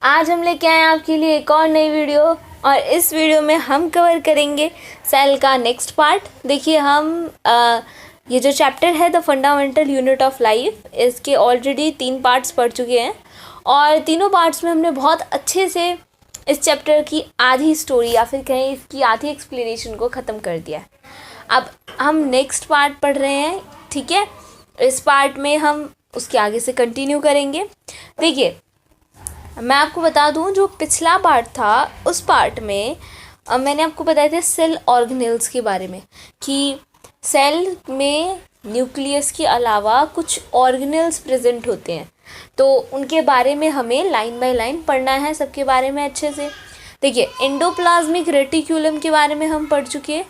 आज हम लेके आए हैं आपके लिए एक और नई वीडियो और इस वीडियो में हम कवर करेंगे सेल का नेक्स्ट पार्ट। देखिए ये जो चैप्टर है the fundamental unit of life, इसके ऑलरेडी 3 पार्ट्स पढ़ चुके हैं और तीनों पार्ट्स में हमने बहुत अच्छे से इस चैप्टर की आधी स्टोरी या फिर कहें इसकी आधी एक्सप्लेनेशन को ख़त्म कर दिया है। अब हम नेक्स्ट पार्ट पढ़ रहे हैं, ठीक है। इस पार्ट में हम उसके आगे से कंटिन्यू करेंगे। देखिए मैं आपको बता दूं, जो पिछला पार्ट था उस पार्ट में मैंने आपको बताए थे सेल ऑर्गेनेल्स के बारे में कि सेल में न्यूक्लियस के अलावा कुछ ऑर्गेनेल्स प्रेजेंट होते हैं, तो उनके बारे में हमें लाइन बाय लाइन पढ़ना है, सबके बारे में अच्छे से। देखिए एंडोप्लाज्मिक रेटिक्यूलम के बारे में हम पढ़ चुके,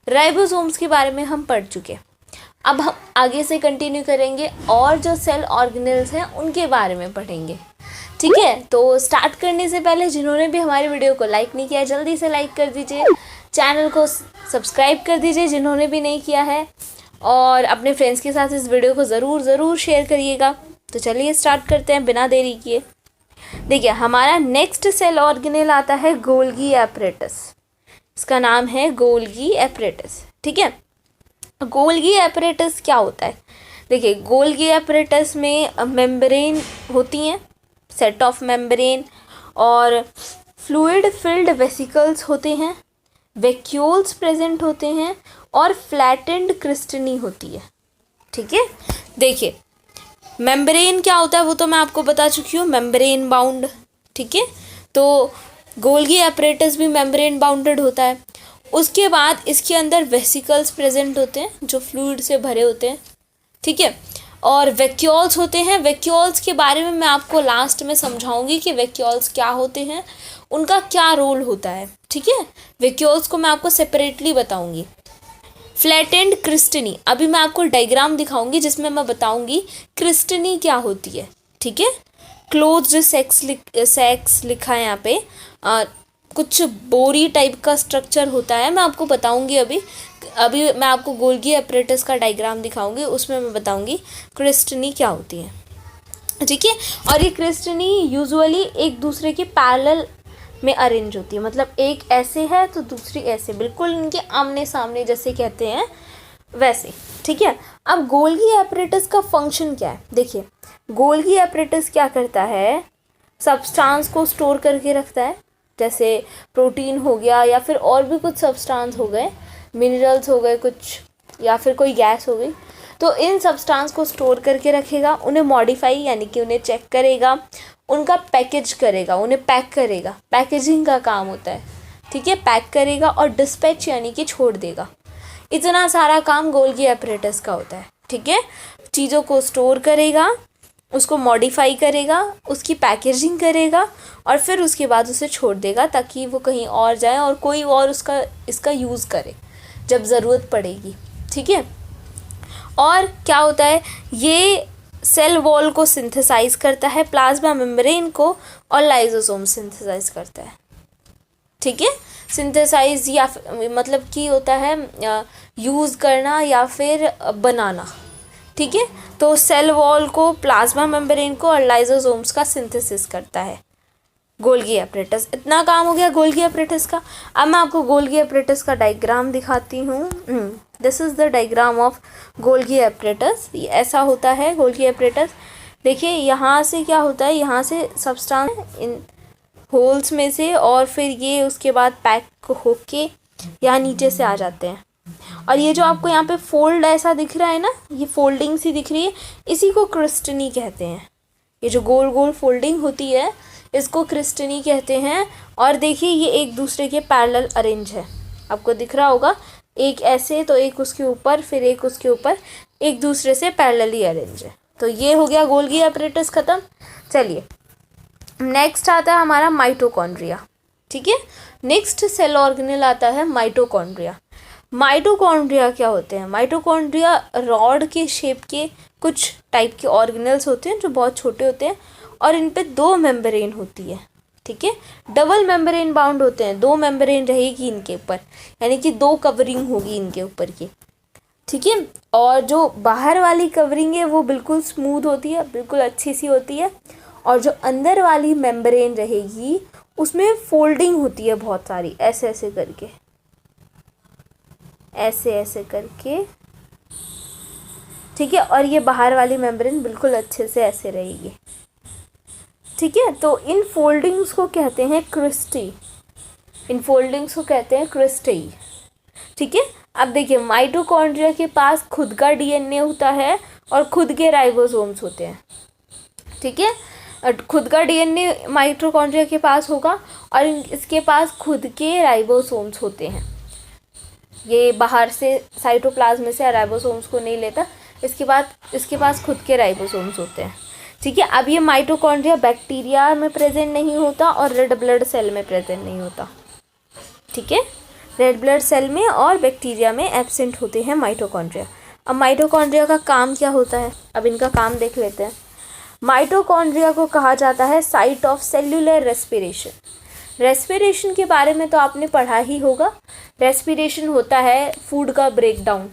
राइबोसोम्स के बारे में हम पढ़ चुके। अब हम आगे से कंटिन्यू करेंगे और जो सेल ऑर्गेनेल्स हैं उनके बारे में पढ़ेंगे, ठीक है। तो स्टार्ट करने से पहले जिन्होंने भी हमारी वीडियो को लाइक नहीं किया जल्दी से लाइक कर दीजिए, चैनल को सब्सक्राइब कर दीजिए जिन्होंने भी नहीं किया है, और अपने फ्रेंड्स के साथ इस वीडियो को ज़रूर शेयर करिएगा। तो चलिए स्टार्ट करते हैं बिना देरी किए। देखिए हमारा नेक्स्ट सेल ऑर्गेनेल आता है गोल्गी एपरेटस। इसका नाम है गोल्गी एपरेटस, ठीक है। गोल्गी एपरेटस क्या होता है? देखिए गोल्गी एपरेटस में मेम्ब्रेन होती हैं, सेट ऑफ मेम्ब्रेन, और फ्लूइड फिल्ड वेसिकल्स होते हैं, वैक्यूल्स प्रेजेंट होते हैं और फ्लैटेंड क्रिस्टनी होती है, ठीक है। देखिए मेम्ब्रेन क्या होता है वो तो मैं आपको बता चुकी हूँ, मेम्ब्रेन बाउंड, ठीक है। तो गोल्गी एपरेटस भी मेम्ब्रेन बाउंडेड होता है। उसके बाद इसके अंदर वेसिकल्स प्रेजेंट होते हैं जो फ्लूइड से भरे होते हैं, ठीक है, और वैक्यूल्स होते हैं। वैक्यूल्स के बारे में मैं आपको लास्ट में समझाऊंगी कि वैक्यूल्स क्या होते हैं, उनका क्या रोल होता है, ठीक है। वैक्यूल्स को मैं आपको सेपरेटली बताऊंगी। फ्लैटेंड क्रिस्टनी, अभी मैं आपको डायग्राम दिखाऊंगी जिसमें मैं बताऊंगी क्रिस्टनी क्या होती है, ठीक है। क्लोज्ड सेक्स लिखा है यहाँ पे, कुछ बोरी टाइप का स्ट्रक्चर होता है, मैं आपको बताऊंगी। अभी मैं आपको गोल्गी एपरेटस का डायग्राम दिखाऊंगी, उसमें मैं बताऊंगी क्रिस्टनी क्या होती है, ठीक है। और ये क्रिस्टनी यूजुअली एक दूसरे के पैरेलल में अरेंज होती है, मतलब एक ऐसे है तो दूसरी ऐसे, बिल्कुल इनके आमने सामने जैसे कहते हैं वैसे, ठीक है। अब गोल्गी एपरेटस का फंक्शन क्या है? देखिए गोल्गी एपरेटस क्या करता है, सब्सटेंस को स्टोर करके रखता है, जैसे प्रोटीन हो गया या फिर और भी कुछ सब्सटेंस हो गए, मिनरल्स हो गए कुछ, या फिर कोई गैस हो गई, तो इन सब्सटेंस को स्टोर करके रखेगा, उन्हें मॉडिफाई यानी कि उन्हें चेक करेगा, उनका पैकेज करेगा, उन्हें पैक करेगा, पैकेजिंग का काम होता है, ठीक है। पैक करेगा और डिस्पैच यानी कि छोड़ देगा, इतना सारा काम गोल्गी एपरेटस का होता है, ठीक है। चीज़ों को स्टोर करेगा, उसको मॉडिफाई करेगा, उसकी पैकेजिंग करेगा और फिर उसके बाद उसे छोड़ देगा ताकि वो कहीं और जाए और कोई और इसका यूज़ करे जब ज़रूरत पड़ेगी, ठीक है। और क्या होता है, ये सेल वॉल को सिंथेसाइज करता है, प्लाज्मा मेम्ब्रेन को, और लाइसोसोम सिंथेसाइज करता है, ठीक है। सिंथेसाइज या मतलब कि होता है यूज़ करना या फिर बनाना, ठीक है। तो सेल वॉल को, प्लाज्मा मेम्ब्रेन को और लाइसोसोम्स का सिंथेसिस करता है गोल्गी एपरेटस। इतना काम हो गया गोल्गी एपरेटस का। अब मैं आपको गोल्गी एपरेटस का डायग्राम दिखाती हूँ। This is the diagram of Golgi apparatus. ये ऐसा होता है गोल्गी एपरेटस। देखिए यहाँ से क्या होता है, यहाँ से सब्सटेंस इन होल्स में से, और फिर ये उसके बाद पैक होके यहाँ नीचे से आ जाते हैं। और ये जो आपको यहाँ पे फोल्ड ऐसा दिख रहा है ना, ये फोल्डिंग सी दिख रही है, इसी को क्रिस्टनी कहते हैं। ये जो गोल गोल फोल्डिंग होती है इसको क्रिस्टनी कहते हैं। और देखिए ये एक दूसरे के पैरेलल अरेंज है, आपको दिख रहा होगा, एक ऐसे तो एक उसके ऊपर, फिर एक उसके ऊपर, एक दूसरे से पैरेलली अरेंज है। तो ये हो गया गोल्गी एपरेटस ख़त्म। चलिए नेक्स्ट आता है हमारा माइटोकॉन्ड्रिया, ठीक है। नेक्स्ट सेल ऑर्गेनेल आता है माइटोकॉन्ड्रिया। माइटोकॉन्ड्रिया क्या होते हैं? माइटोकॉन्ड्रिया रॉड के शेप के कुछ टाइप के ऑर्गेनेल्स होते हैं जो बहुत छोटे होते हैं और इन पे 2 मेम्ब्रेन होती है, ठीक है। डबल मेम्ब्रेन बाउंड होते हैं, 2 मेम्ब्रेन रहेगी इनके ऊपर, यानी कि 2 कवरिंग होगी इनके ऊपर की, ठीक है। और जो बाहर वाली कवरिंग है वो बिल्कुल स्मूथ होती है, बिल्कुल अच्छी सी होती है, और जो अंदर वाली मेम्ब्रेन रहेगी उसमें फोल्डिंग होती है बहुत सारी, ऐसे ऐसे करके, ऐसे ऐसे करके, ठीक है। और ये बाहर वाली मेम्ब्रेन बिल्कुल अच्छे से ऐसे रहेगी, ठीक है। तो इन फोल्डिंग्स को कहते हैं क्रिस्टी, इन फोल्डिंग्स को कहते हैं क्रिस्टी, ठीक है। अब देखिए माइटोकॉन्ड्रिया के पास खुद का डीएनए होता है और खुद के राइबोसोम्स होते हैं, ठीक है। खुद का डीएनए माइटोकॉन्ड्रिया के पास होगा और इसके पास खुद के राइबोसोम्स होते हैं। ये बाहर से साइटोप्लाज्म से राइबोसोम्स को नहीं लेता, इसके पास खुद के राइबोसोम्स होते हैं, ठीक है। अब ये माइटोकॉन्ड्रिया बैक्टीरिया में प्रेजेंट नहीं होता और रेड ब्लड सेल में प्रेजेंट नहीं होता, ठीक है। रेड ब्लड सेल में और बैक्टीरिया में एब्सेंट होते हैं माइटोकॉन्ड्रिया। अब माइटोकॉन्ड्रिया का काम क्या होता है, अब इनका काम देख लेते हैं। माइटोकॉन्ड्रिया को कहा जाता है site of cellular respiration. Respiration के बारे में तो आपने पढ़ा ही होगा। रेस्पिरेशन होता है फूड का ब्रेकडाउन,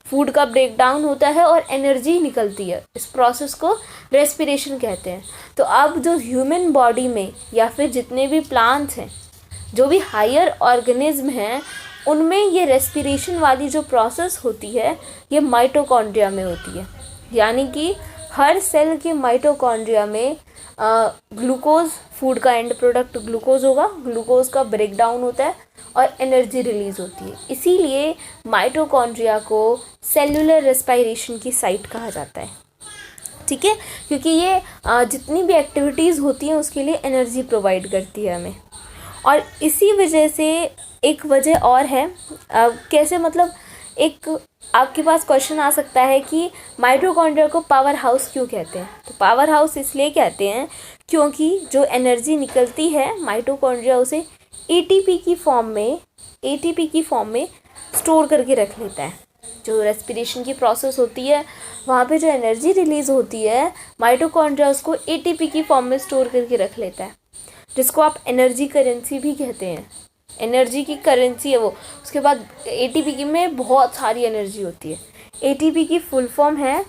फूड का ब्रेकडाउन होता है और एनर्जी निकलती है, इस प्रोसेस को रेस्पिरेशन कहते हैं। तो अब जो ह्यूमन बॉडी में या फिर जितने भी प्लांट्स हैं, जो भी हायर ऑर्गेनिज्म हैं, उनमें ये रेस्पिरेशन वाली जो प्रोसेस होती है ये माइटोकॉन्ड्रिया में होती है। यानी कि हर सेल के माइटोकॉन्ड्रिया में ग्लूकोज, फूड का एंड प्रोडक्ट ग्लूकोज होगा, ग्लूकोज का ब्रेकडाउन होता है और एनर्जी रिलीज होती है। इसीलिए माइटोकॉन्ड्रिया को सेल्यूलर रेस्पिरेशन की साइट कहा जाता है, ठीक है, क्योंकि ये जितनी भी एक्टिविटीज़ होती हैं उसके लिए एनर्जी प्रोवाइड करती है हमें। और इसी वजह से एक वजह और है, कैसे, मतलब एक आपके पास क्वेश्चन आ सकता है कि माइटोकॉन्ड्रिया को पावर हाउस क्यों कहते हैं। तो पावर हाउस इसलिए कहते हैं क्योंकि जो एनर्जी निकलती है माइटोकॉन्ड्रिया उसे एटीपी की फॉर्म में स्टोर करके रख लेता है। जो रेस्पिरेशन की प्रोसेस होती है वहाँ पे जो एनर्जी रिलीज़ होती है माइटोकॉन्ड्रिया उसको एटीपी की फॉर्म में स्टोर करके रख लेता है, जिसको आप एनर्जी करेंसी भी कहते हैं। एनर्जी की करेंसी है वो। उसके बाद एटीपी की में बहुत सारी एनर्जी होती है। एटीपी की फुल फॉर्म है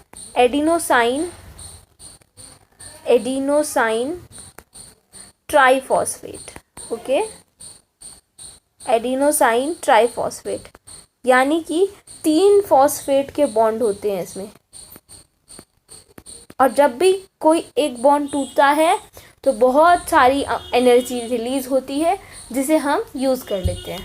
adenosine triphosphate, okay, adenosine triphosphate, यानी कि 3 फॉस्फेट के बॉन्ड होते हैं इसमें। और जब भी कोई एक बॉन्ड टूटता है तो बहुत सारी एनर्जी रिलीज़ होती है जिसे हम यूज़ कर लेते हैं,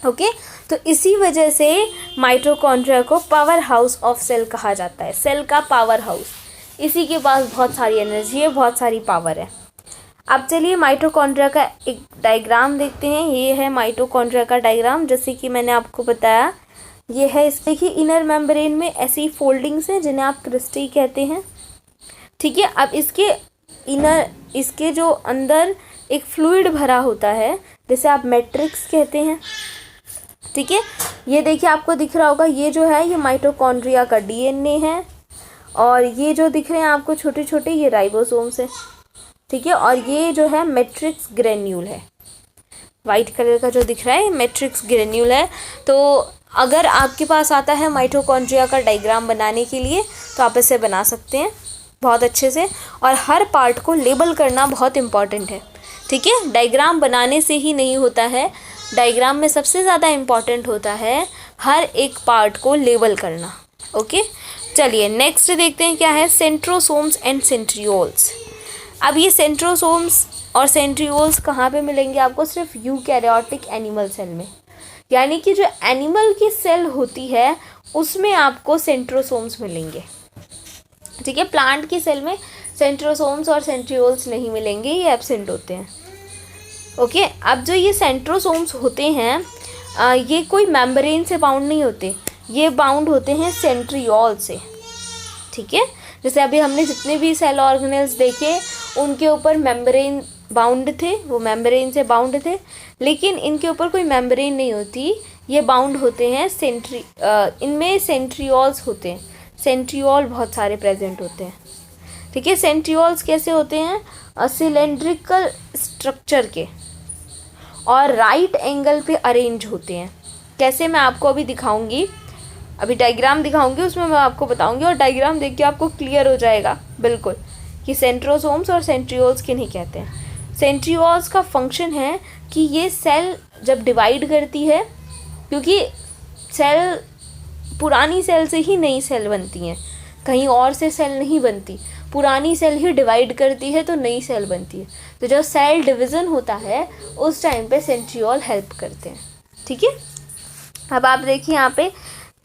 ओके। तो इसी वजह से माइटोकॉन्ड्रिया को पावर हाउस ऑफ सेल कहा जाता है, सेल का पावर हाउस। इसी के पास बहुत सारी एनर्जी है, बहुत सारी पावर है। अब चलिए माइटोकॉन्ड्रिया का एक डायग्राम देखते हैं। ये है माइटोकॉन्ड्रिया का डायग्राम, जैसे कि मैंने आपको बताया ये है। इस देखिए इनर मेम्ब्रेन में ऐसी फोल्डिंग्स हैं जिन्हें आप क्रिस्टी कहते हैं, ठीक है। अब इसके जो अंदर एक फ्लूइड भरा होता है जिसे आप मैट्रिक्स कहते हैं, ठीक है। ये देखिए आपको दिख रहा होगा, ये जो है ये माइटोकॉन्ड्रिया का डीएनए है और ये जो दिख रहे हैं आपको छोटे छोटे ये राइबोसोम्स है, ठीक है। और ये जो है मैट्रिक्स ग्रेन्यूल है, वाइट कलर का जो दिख रहा है मैट्रिक्स ग्रेन्यूल है। तो अगर आपके पास आता है माइटोकॉन्ड्रिया का डायग्राम बनाने के लिए तो आप इसे बना सकते हैं बहुत अच्छे से। और हर पार्ट को लेबल करना बहुत इम्पॉर्टेंट है, ठीक है। डायग्राम बनाने से ही नहीं होता है, डायग्राम में सबसे ज़्यादा इम्पॉर्टेंट होता है हर एक पार्ट को लेबल करना, ओके। चलिए नेक्स्ट देखते हैं क्या है, सेंट्रोसोम्स एंड सेंट्रियोल्स। अब ये सेंट्रोसोम्स और सेंट्रियोल्स कहाँ पे मिलेंगे आपको, सिर्फ यूकैरियोटिक एनिमल सेल में। यानी कि जो एनिमल की सेल होती है उसमें आपको सेंट्रोसोम्स मिलेंगे, ठीक है। प्लांट की सेल में सेंट्रोसोम्स और सेंट्रियोल्स नहीं मिलेंगे, ये एब्सेंट होते हैं, ओके। अब जो ये सेंट्रोसोम्स होते हैं ये कोई मेम्ब्रेन से बाउंड नहीं होते, ये बाउंड होते हैं सेंट्रियोल से, ठीक है। जैसे अभी हमने जितने भी सेल ऑर्गेनेल्स देखे उनके ऊपर मेम्ब्रेन बाउंड थे, वो मेम्ब्रेन से बाउंड थे, लेकिन इनके ऊपर कोई मेम्ब्रेन नहीं होती, ये बाउंड होते हैं इनमें सेंट्रियोल्स होते हैं, सेंट्रियोल बहुत सारे प्रेजेंट होते हैं, ठीक है। सेंट्रियोल्स कैसे होते हैं, सिलेंड्रिकल स्ट्रक्चर के और राइट एंगल पे अरेंज होते हैं। कैसे, मैं आपको अभी दिखाऊंगी, अभी डायग्राम दिखाऊंगी उसमें मैं आपको बताऊंगी और डायग्राम देख के आपको क्लियर हो जाएगा बिल्कुल कि सेंट्रोसोम्स और सेंट्रियोल्स किन्हें कहते हैं। सेंट्रियोल्स का फंक्शन है कि ये सेल जब डिवाइड करती है, क्योंकि सेल पुरानी सेल से ही नई सेल बनती हैं, कहीं और से सेल नहीं बनती, पुरानी सेल ही डिवाइड करती है तो नई सेल बनती है। तो जब सेल डिवीज़न होता है उस टाइम पे सेंट्रियोल हेल्प करते हैं। ठीक है, अब आप देखिए यहाँ पे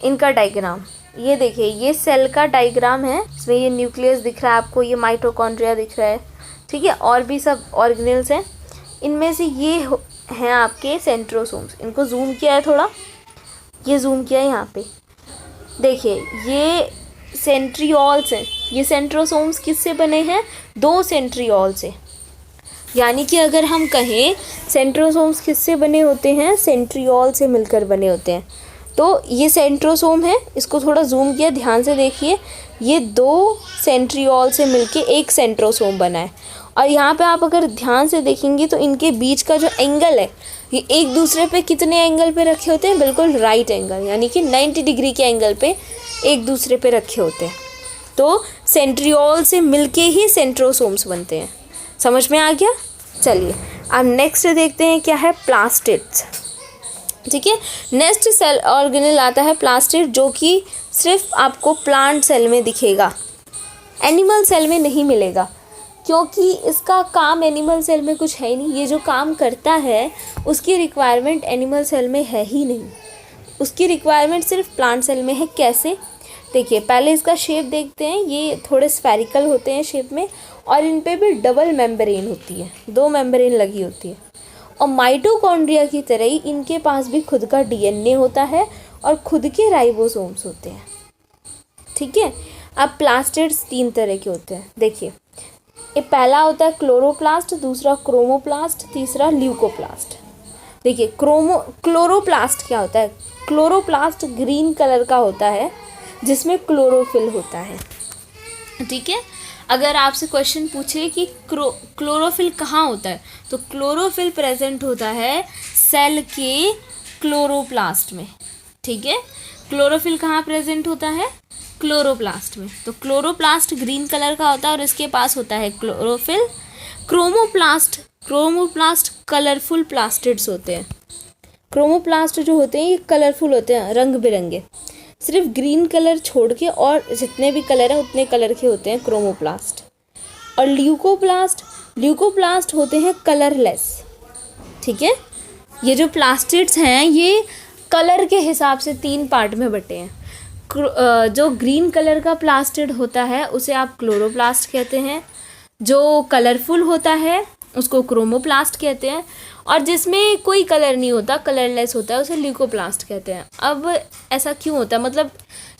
इनका डायग्राम, ये देखिए ये सेल का डायग्राम है। इसमें ये न्यूक्लियस दिख रहा है आपको, ये माइटोकॉन्ड्रिया दिख रहा है। ठीक है, और भी सब ऑर्गेनेल्स हैं। इनमें से ये हैं आपके सेंट्रोसोम्स। इनको जूम किया है थोड़ा, ये जूम किया है यहाँ पे, देखिए ये सेंट्रियोल्स हैं। ये सेंट्रोसोम्स किससे बने हैं? 2 सेंट्रियोल से। यानी कि अगर हम कहें सेंट्रोसोम्स किससे बने होते हैं? सेंट्रियोल से मिलकर बने होते हैं। तो ये सेंट्रोसोम है, इसको थोड़ा जूम किया, ध्यान से देखिए, ये 2 सेंट्रियोल से मिलके एक सेंट्रोसोम बना है। और यहाँ पे आप अगर ध्यान से देखेंगे तो इनके बीच का जो एंगल है, ये एक दूसरे पे कितने एंगल पे रखे होते हैं? बिल्कुल राइट एंगल, यानी कि 90 डिग्री के एंगल पे एक दूसरे पे रखे होते हैं। तो सेंट्रियोल से मिलके ही सेंट्रोसोम्स बनते हैं। समझ में आ गया? चलिए अब नेक्स्ट देखते हैं क्या है, प्लास्टिड्स। ठीक है, नेक्स्ट सेल ऑर्गेनेल आता है प्लास्टिड, जो कि सिर्फ आपको प्लांट सेल में दिखेगा, एनिमल सेल में नहीं मिलेगा, क्योंकि इसका काम एनिमल सेल में कुछ है ही नहीं। ये जो काम करता है उसकी रिक्वायरमेंट एनिमल सेल में है ही नहीं, उसकी रिक्वायरमेंट सिर्फ प्लांट सेल में है। कैसे? देखिए पहले इसका शेप देखते हैं। ये थोड़े स्फेरिकल होते हैं शेप में, और इन पे भी डबल मेम्ब्रेन होती है, 2 मेम्ब्रेन लगी होती है। और माइटोकॉन्ड्रिया की तरह ही इनके पास भी खुद का डीएनए होता है और खुद के राइबोसोम्स होते हैं। ठीक है, अब प्लास्टिड्स 3 तरह के होते हैं। देखिए ये पहला होता है क्लोरोप्लास्ट, दूसरा क्रोमोप्लास्ट, तीसरा ल्यूकोप्लास्ट। देखिए क्लोरोप्लास्ट क्या होता है? क्लोरोप्लास्ट ग्रीन कलर का होता है जिसमें क्लोरोफिल होता है। ठीक है, अगर आपसे क्वेश्चन पूछे कि क्लोरोफिल कहाँ होता है, तो क्लोरोफिल प्रेजेंट होता है सेल के क्लोरोप्लास्ट में। ठीक है, क्लोरोफिल कहाँ प्रेजेंट होता है? क्लोरोप्लास्ट में। तो क्लोरोप्लास्ट ग्रीन कलर का होता है और इसके पास होता है क्लोरोफिल। क्रोमोप्लास्ट कलरफुल प्लास्टिड्स होते हैं। क्रोमोप्लास्ट जो होते हैं ये कलरफुल होते हैं, रंग बिरंगे, सिर्फ ग्रीन कलर छोड़ के, और जितने भी कलर हैं उतने कलर के होते हैं क्रोमोप्लास्ट। और ल्यूकोप्लास्ट होते हैं कलरलेस। ठीक है, ये जो प्लास्टिड्स हैं ये कलर के हिसाब से 3 पार्ट में बटे हैं। जो ग्रीन कलर का प्लास्टिड होता है उसे आप क्लोरोप्लास्ट कहते हैं, जो कलरफुल होता है उसको क्रोमोप्लास्ट कहते हैं, और जिसमें कोई कलर नहीं होता, कलरलेस होता है, उसे ल्यूकोप्लास्ट कहते हैं। अब ऐसा क्यों होता है? मतलब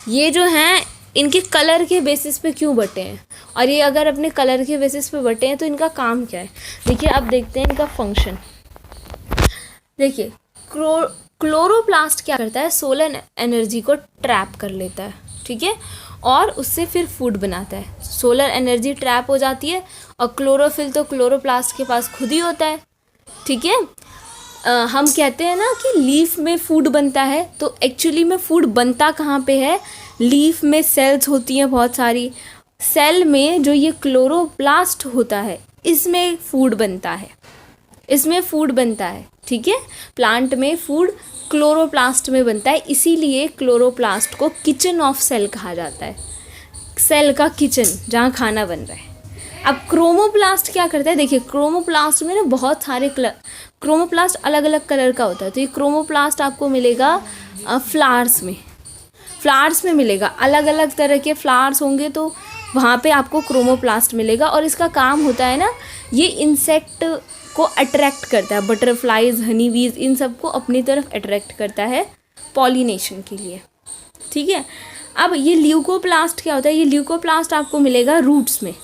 ये जो हैं इनके कलर के बेसिस पे क्यों बटे हैं, और ये अगर अपने कलर के बेसिस पे बटे हैं तो इनका काम क्या है? देखिए अब देखते हैं इनका फंक्शन। देखिए क्लोरोप्लास्ट क्या करता है? सोलर एनर्जी को ट्रैप कर लेता है। ठीक है, और उससे फिर फूड बनाता है। सोलर एनर्जी ट्रैप हो जाती है, और क्लोरोफिल तो क्लोरोप्लास्ट के पास खुद ही होता है। ठीक है, हम कहते हैं ना कि लीफ में फूड बनता है, तो एक्चुअली में फूड बनता कहाँ पे है? लीफ में सेल्स होती हैं बहुत सारी, सेल में जो ये क्लोरोप्लास्ट होता है इसमें फूड बनता है, इसमें फूड बनता है। ठीक है, प्लांट में फूड क्लोरोप्लास्ट में बनता है, इसीलिए क्लोरोप्लास्ट को किचन ऑफ सेल कहा जाता है, सेल का किचन जहाँ खाना बन रहा है। अब क्रोमोप्लास्ट क्या करता है? देखिए क्रोमोप्लास्ट में ना बहुत सारे क्रोमोप्लास्ट अलग अलग कलर का होता है। तो ये क्रोमोप्लास्ट आपको मिलेगा फ्लावर्स में मिलेगा, अलग अलग तरह के फ्लावर्स होंगे तो वहाँ पे आपको क्रोमोप्लास्ट मिलेगा। और इसका काम होता है ना, ये इंसेक्ट को अट्रैक्ट करता है, बटरफ्लाइज, हनीबीज, इन सबको अपनी तरफ अट्रैक्ट करता है पॉलिनेशन के लिए। ठीक है, अब ये ल्यूकोप्लास्ट क्या होता है? ये ल्यूकोप्लास्ट आपको मिलेगा रूट्स में,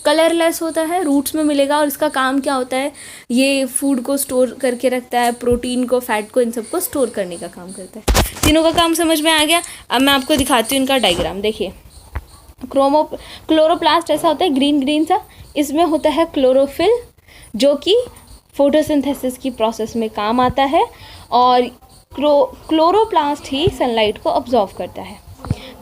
कलरलेस होता है, रूट्स में मिलेगा। और इसका काम क्या होता है? ये फूड को स्टोर करके रखता है, प्रोटीन को, फैट को, इन सबको स्टोर करने का काम करता है। तीनों का काम समझ में आ गया? अब मैं आपको दिखाती हूँ इनका डायग्राम। देखिए क्लोरोप्लास्ट ऐसा होता है ग्रीन सा, इसमें होता है क्लोरोफिल जो कि फोटोसिंथेसिस की प्रोसेस में काम आता है, और क्लोरोप्लास्ट ही सनलाइट को ऑब्जॉर्व करता है।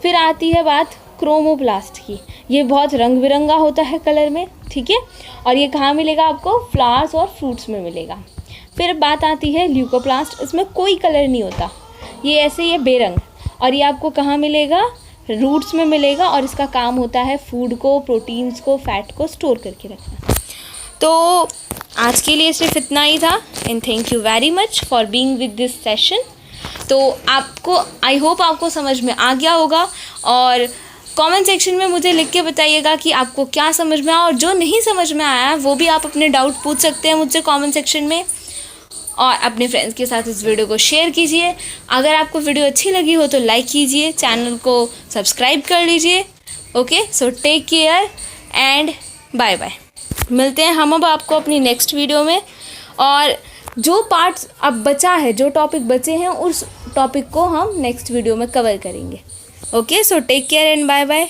फिर आती है बात क्रोमोप्लास्ट की। ये बहुत रंग बिरंगा होता है कलर में, ठीक है। और ये कहाँ मिलेगा आपको? फ्लावर्स और फ्रूट्स में मिलेगा। फिर बात आती है ल्यूकोप्लास्ट, इसमें कोई कलर नहीं होता, ये ऐसे ही है बेरंग। और ये आपको कहाँ मिलेगा? रूट्स में मिलेगा। और इसका काम होता है फूड को, प्रोटीन्स को, फैट को स्टोर करके रखना। तो आज के लिए सिर्फ इतना ही था। And thank you very much for being with this session. तो आपको, आई होप आपको समझ में आ गया होगा। और कमेंट सेक्शन में मुझे लिख के बताइएगा कि आपको क्या समझ में आया, और जो नहीं समझ में आया वो भी आप अपने डाउट पूछ सकते हैं मुझसे कमेंट सेक्शन में। और अपने फ्रेंड्स के साथ इस वीडियो को शेयर कीजिए। अगर आपको वीडियो अच्छी लगी हो तो लाइक कीजिए, चैनल को सब्सक्राइब कर लीजिए। Okay, so take care and bye bye. मिलते हैं हम अब आपको अपनी नेक्स्ट वीडियो में। और जो पार्ट्स अब बचा है, जो टॉपिक बचे हैं, उस टॉपिक को हम नेक्स्ट वीडियो में कवर करेंगे। Okay, so take care and bye bye.